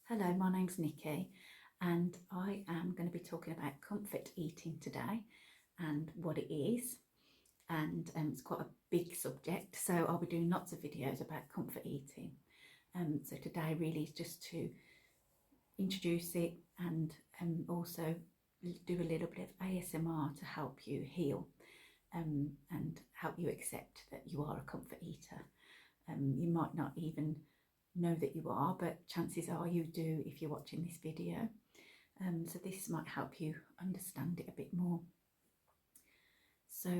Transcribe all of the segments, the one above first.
Hello, my name's Nikki and I am going to be talking about comfort eating today and what it is, and it's quite a big subject, so I'll be doing lots of videos about comfort eating. So today really is just to introduce it and also do a little bit of ASMR to help you heal and help you accept that you are a comfort eater. You might not even know that you are, but chances are you do if you're watching this video. So this might help you understand it a bit more. So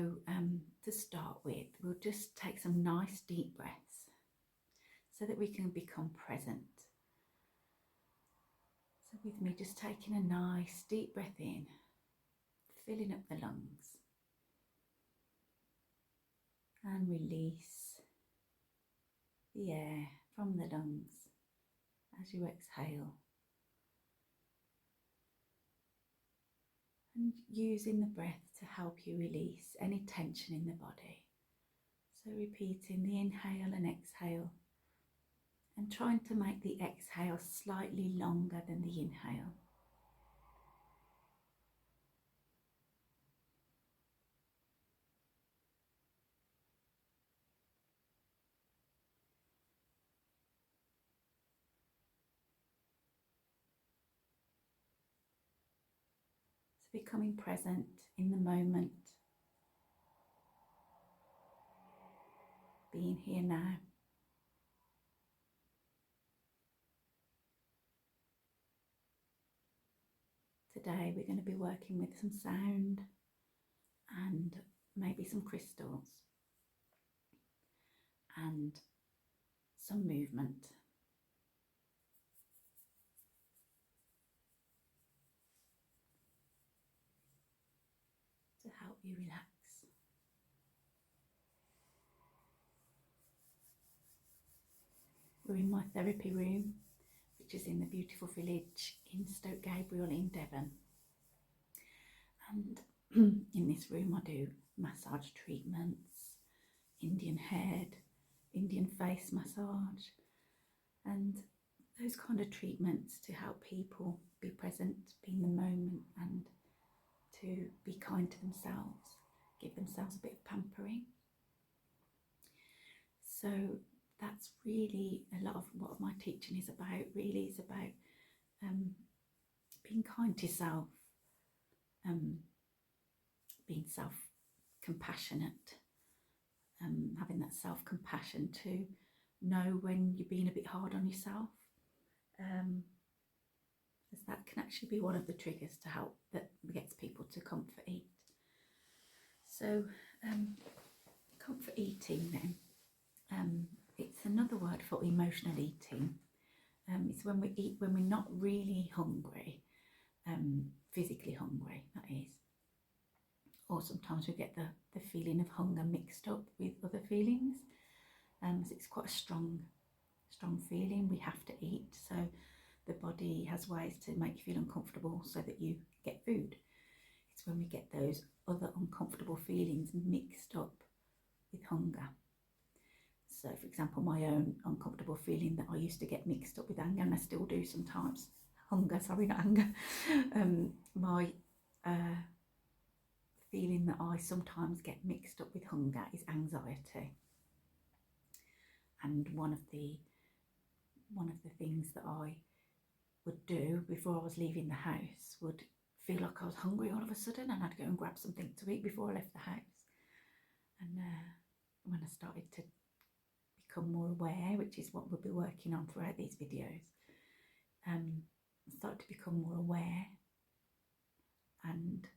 to start with, we'll just take some nice deep breaths so that we can become present. So with me, just taking a nice deep breath in, filling up the lungs, and release the air from the lungs as you exhale, and using the breath to help you release any tension in the body. So repeating the inhale and exhale, and trying to make the exhale slightly longer than the inhale. So becoming present in the moment, being here now. Today we're going to be working with some sound and maybe some crystals and some movement. To help you relax. We're in my therapy room, which is in the beautiful village in Stoke Gabriel in Devon. And in this room I do massage treatments, Indian head, Indian face massage, and those kind of treatments to help people be present, be in the moment, and to be kind to themselves, give themselves a bit of pampering. So that's really a lot of what my teaching is about. Really is about being kind to yourself, being self-compassionate, having that self-compassion to know when you're being a bit hard on yourself, as that can actually be one of the triggers to help that gets people to comfort eat. So comfort eating then, it's another word for emotional eating. It's when we eat when we're not really hungry, physically hungry, that is. Or sometimes we get the feeling of hunger mixed up with other feelings. So it's quite a strong feeling. We have to eat. So the body has ways to make you feel uncomfortable so that you get food. It's when we get those other uncomfortable feelings mixed up with hunger. So for example, my own uncomfortable feeling that I used to get mixed up with anger, and I still do sometimes. Hunger, sorry, not anger. My feeling that I sometimes get mixed up with hunger is anxiety. And one of the things that I would do before I was leaving the house would feel like I was hungry all of a sudden, and I'd go and grab something to eat before I left the house. And when I started to become more aware, which is what we'll be working on throughout these videos, I started to become more aware and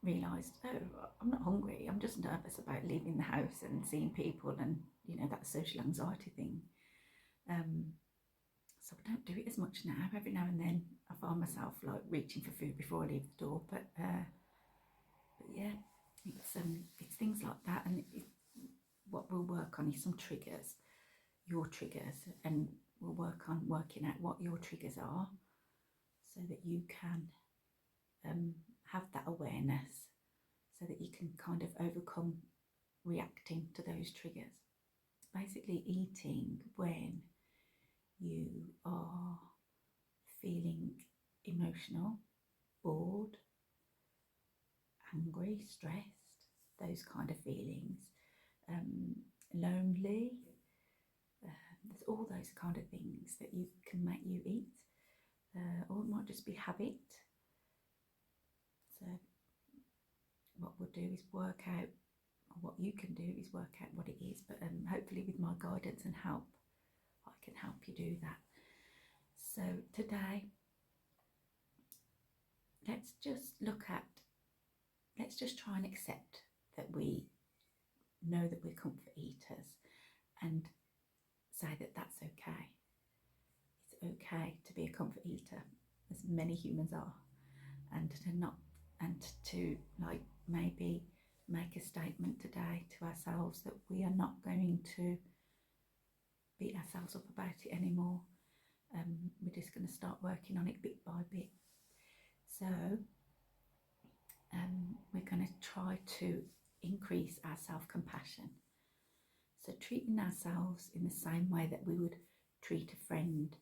realised, oh, I'm not hungry, I'm just nervous about leaving the house and seeing people, and you know, that social anxiety thing. So I don't do it as much now. Every now and then I find myself like reaching for food before I leave the door, but yeah, it's things like that. And what we'll work on is some triggers, your triggers, and we'll work on working out what your triggers are so that you can have that awareness, so that you can kind of overcome reacting to those triggers. Basically eating when you are feeling emotional, bored, angry, stressed, those kind of feelings, lonely, there's all those kind of things that you can make you eat, or it might just be habit. So what we'll do is work out, or what you can do is work out what it is, but hopefully with my guidance and help I can help you do that. So today let's just try and accept that we know that we're comfort eaters, and say that that's okay. It's okay to be a comfort eater, as many humans are, and to like maybe make a statement today to ourselves that we are not going to beat ourselves up about it anymore. We're just going to start working on it bit by bit. So we're going to try to increase our self-compassion. So treating ourselves in the same way that we would treat a friend,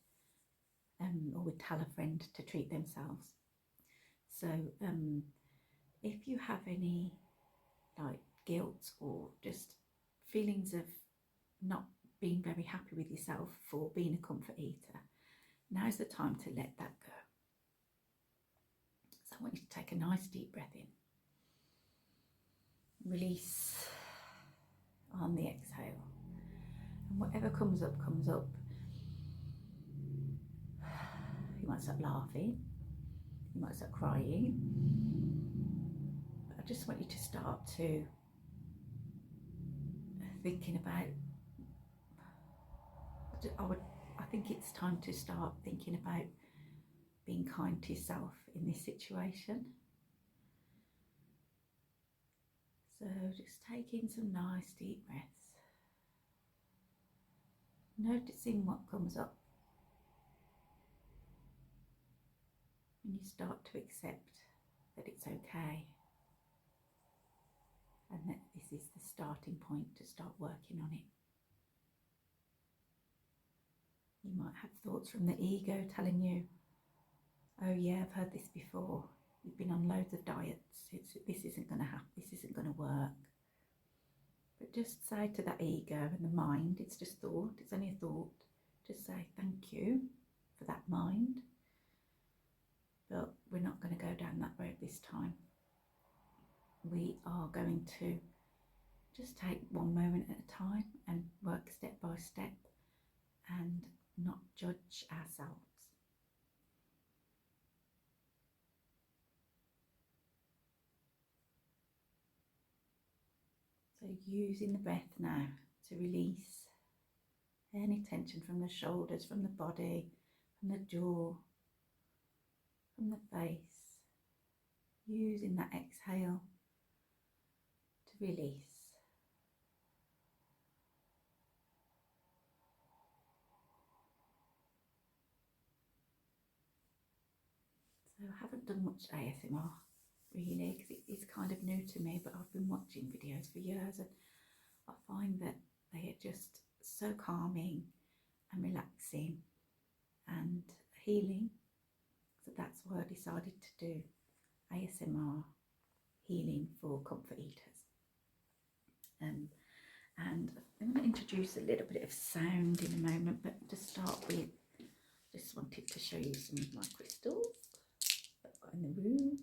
or would tell a friend to treat themselves. So if you have any like guilt or just feelings of not being very happy with yourself for being a comfort eater, now's the time to let that go. So I want you to take a nice deep breath in, release on the exhale, and whatever comes up comes up. You might start laughing, you might start crying, but I just want you to start to thinking about, I think it's time to start thinking about being kind to yourself in this situation. So just taking some nice deep breaths, noticing what comes up, and you start to accept that it's okay, and that this is the starting point to start working on it. You might have thoughts from the ego telling you, oh yeah, I've heard this before, you've been on loads of diets, this isn't going to happen, this isn't going to work. But just say to that ego and the mind, it's just thought, it's only a thought, just say thank you for that mind, but we're not going to go down that road this time. We are going to just take one moment at a time and work step by step and not judge ourselves. So using the breath now to release any tension from the shoulders, from the body, from the jaw, from the face. Using that exhale to release. So I haven't done much ASMR really, because it is kind of new to me, but I've been watching videos for years and I find that they are just so calming and relaxing and healing. So that's why I decided to do ASMR healing for comfort eaters. And I'm going to introduce a little bit of sound in a moment, but to start with, just wanted to show you some of my crystals that I've got in the room.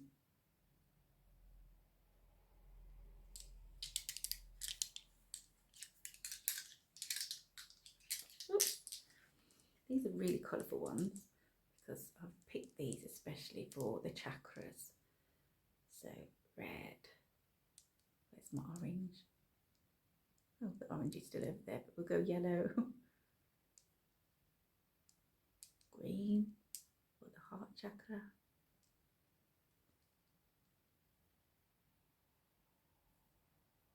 Oops. These are really colourful ones because I've picked these especially for the chakras. So red, where's my orange? Oh, the orange is still over there, but we'll go yellow. Green for the heart chakra.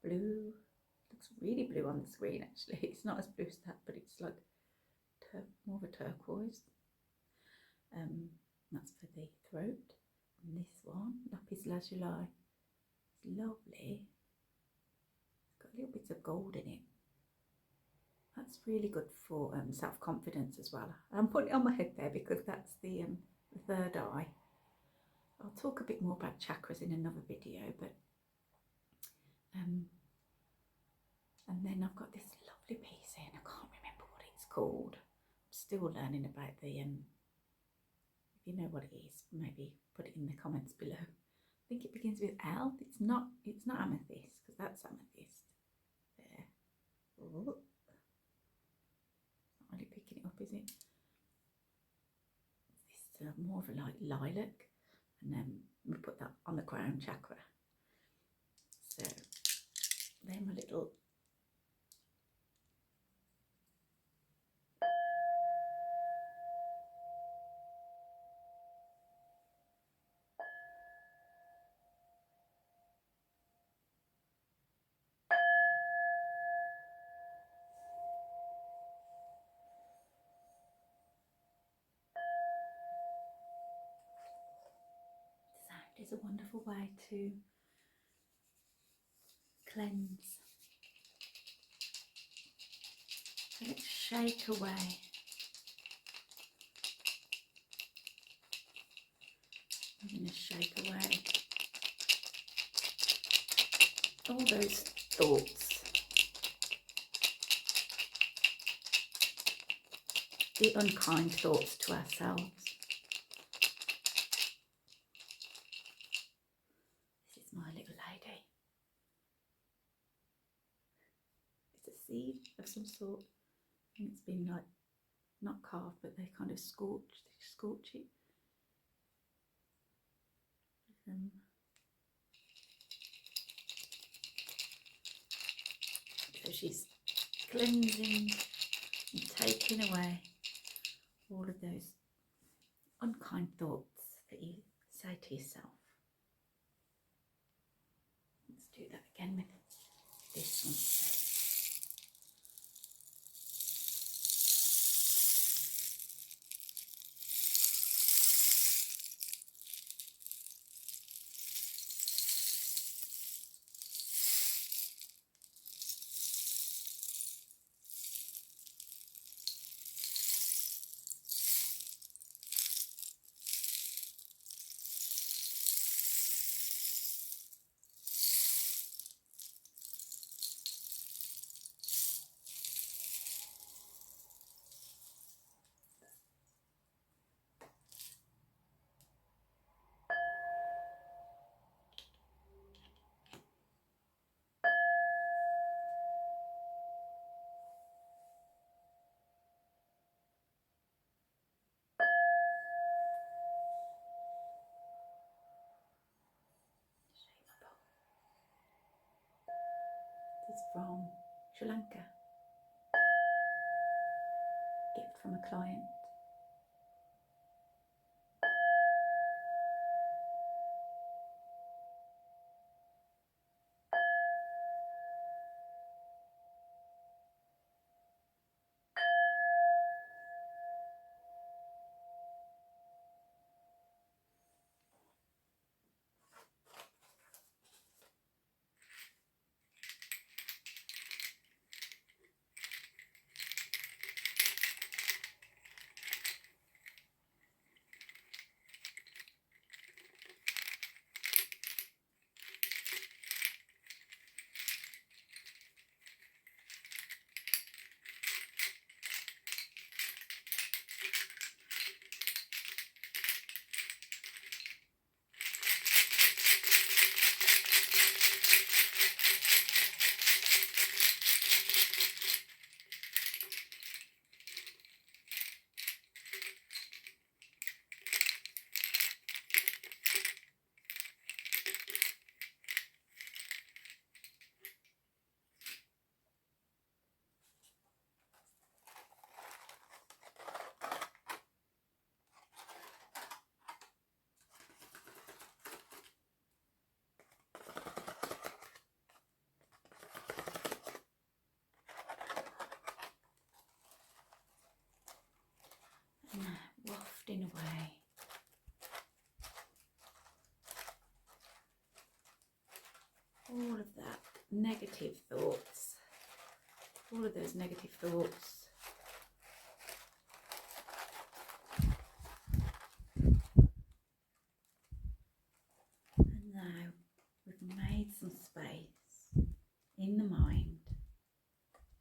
Blue, looks really blue on the screen actually. It's not as blue as that, but it's like more of a turquoise. That's for the throat. And this one, lapis lazuli, it's lovely. It's got little bits of gold in it. That's that's really good for self-confidence as well. I'm putting it on my head there because that's the third eye. I'll talk a bit more about chakras in another video, but and then I've got this lovely piece here, and I can't remember what it's called. I'm still learning about the if you know what it is, maybe put it in the comments below. I think it begins with L. It's not amethyst, because that's amethyst. There. Oh. Not really picking it up, is it? This more of a lilac, and then we put that on the crown chakra. So they're my little sound is a wonderful way to cleanse. So let's shake away I'm going to shake away all those thoughts, the unkind thoughts to ourselves. This is my little lady. It's a seed of some sort, and it's been like not carved, but they kind of scorch it. So she's cleansing and taking away all of those unkind thoughts that you say to yourself. Let's do that again with this one. This is from Sri Lanka. Gift from a client. Wafting away all of that negative thoughts, all all of those negative thoughts. And now we've made some space in the mind,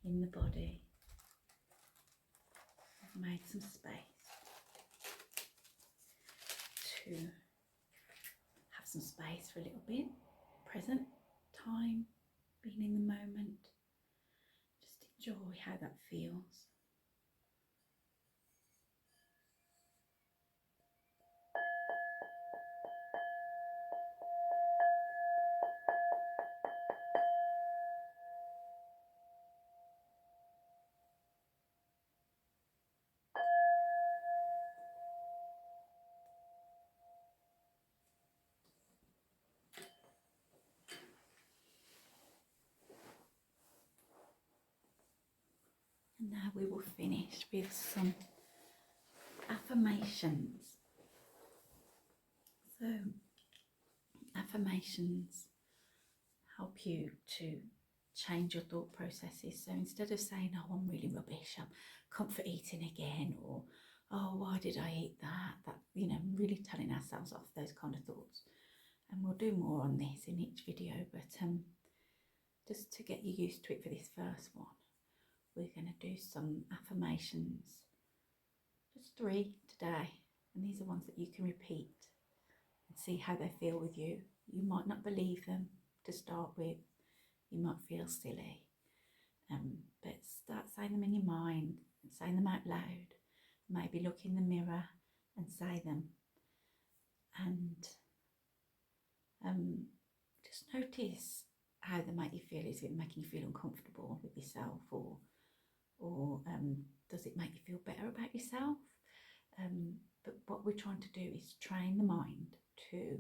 in the body. We've made some space to have some space for a little bit, present time, being in the moment. Just enjoy how that feels. And now we will finish with some affirmations. So, affirmations help you to change your thought processes. So instead of saying, oh, I'm really rubbish, I'm comfort eating again, or oh, why did I eat that, really telling ourselves off those kind of thoughts. And we'll do more on this in each video, but just to get you used to it for this first one, we're going to do some affirmations, just 3 today, and these are ones that you can repeat and see how they feel with you. You might not believe them to start with, you might feel silly, but start saying them in your mind and saying them out loud. Maybe look in the mirror and say them, and just notice how they make you feel. Is it making you feel uncomfortable with yourself, or does it make you feel better about yourself? But what we're trying to do is train the mind to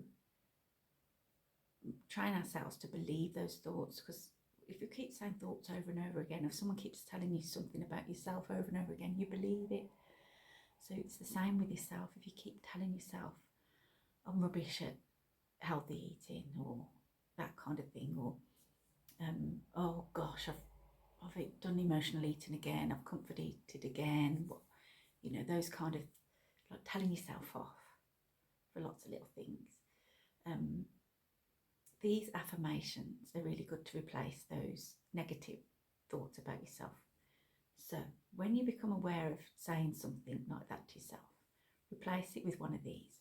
train ourselves to believe those thoughts, because if you keep saying thoughts over and over again, if someone keeps telling you something about yourself over and over again, you believe it. So it's the same with yourself. If you keep telling yourself, I'm rubbish at healthy eating, or that kind of thing, or oh gosh, I've done emotional eating again, I've comfort eated again, those kind of, like telling yourself off for lots of little things. These affirmations are really good to replace those negative thoughts about yourself. So when you become aware of saying something like that to yourself, replace it with one of these.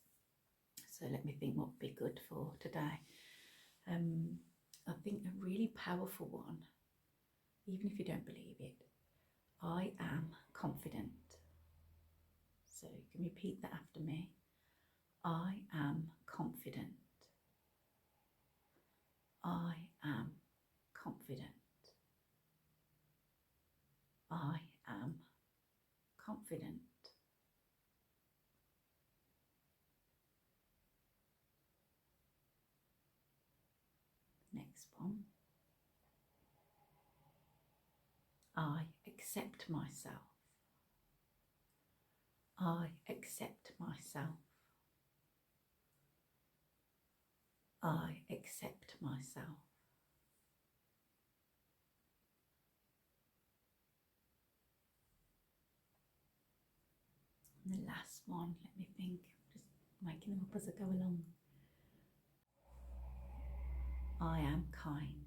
So let me think what would be good for today. I think a really powerful one, even if you don't believe it, I am confident. So you can repeat that after me. I am confident. I am confident. I am confident. Next one. I accept myself. I accept myself. I accept myself. And the last one, let me think, just making them up as I go along. I am kind.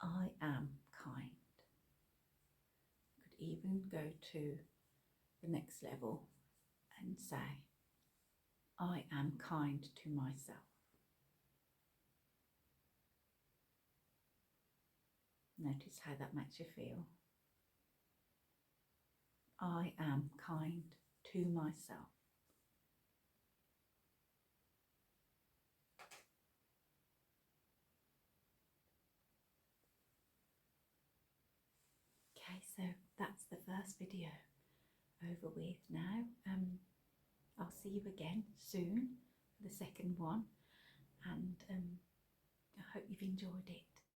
I am kind. Could even go to the next level and say, I am kind to myself. Notice how that makes you feel. I am kind to myself. Okay, so that's the first video over with now. I'll see you again soon for the second one, and I hope you've enjoyed it.